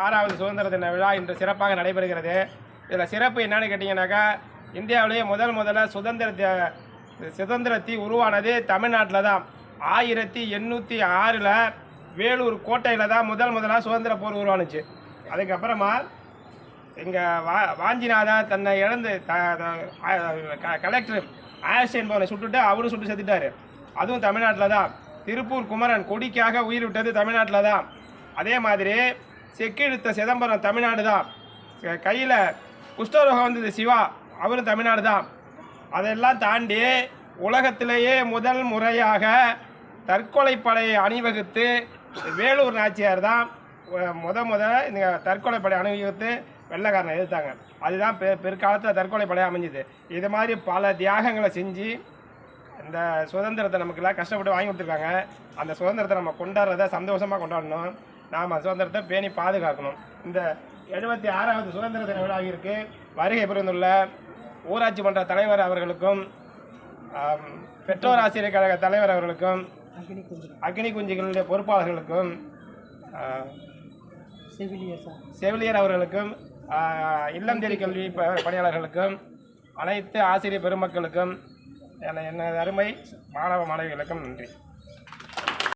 6வது சுதந்திர தின விழா இன்று சிறப்பாக நடைபெறுகிறது. இதில் சிறப்பு என்னன்னு கேட்டிங்கனாக்கா, இந்தியாவிலேயே முதல்ல சுதந்திரத்தி உருவானது தமிழ்நாட்டில் தான். 1806 வேலூர் கோட்டையில் தான் முதலாக சுதந்திர போர் உருவானுச்சு. அதுக்கப்புறமா இங்கே வாஞ்சிநாதன் தன்னை இழந்து கலெக்டர் ஆஷ் என்பவனை சுட்டுட்டு அவரும் சுட்டு செத்துட்டார். அதுவும் தமிழ்நாட்டில் தான். திருப்பூர் குமரன் கொடிக்காக உயிர் விட்டது தமிழ்நாட்டில் தான். அதே மாதிரி செக்கிழுத்த சிதம்பரம் தமிழ்நாடு தான். கையில் குஷ்டரோகம் வந்தது சிவா, அவரும் தமிழ்நாடு தான். அதெல்லாம் தாண்டி உலகத்திலேயே முதல் முறையாக தற்கொலைப்படையை அணிவகுத்து வேலூர் நாச்சியார் தான் இந்த தற்கொலைப்படை அணிவகுத்து வெள்ளைக்காரனை எதிர்த்தாங்க. அதுதான் பிற்காலத்தில் தற்கொலைப்படையாக அமைஞ்சுது. இது மாதிரி பல தியாகங்களை செஞ்சு இந்த சுதந்திரத்தை நமக்குலாம் கஷ்டப்பட்டு வாங்கி கொடுத்துருக்காங்க. அந்த சுதந்திரத்தை நம்ம கொண்டாடுறத சந்தோஷமாக கொண்டாடணும். நாம் சுதந்திரத்தை பேணி பாதுகாக்கணும். இந்த 76வது சுதந்திர தின விழாவிற்கு வருகை புரிந்துள்ள ஊராட்சி மன்ற தலைவர் அவர்களுக்கும், பெற்றோர் ஆசிரியர் கழக தலைவர் அவர்களுக்கும், அக்னி குஞ்சுகளுடைய பொறுப்பாளர்களுக்கும், செவிலியர் அவர்களுக்கும், இல்லம் தேடி கல்வி பணியாளர்களுக்கும், அனைத்து ஆசிரியர் பெருமக்களுக்கும், எனது அருமை மாணவ மாணவிகளுக்கும் நன்றி.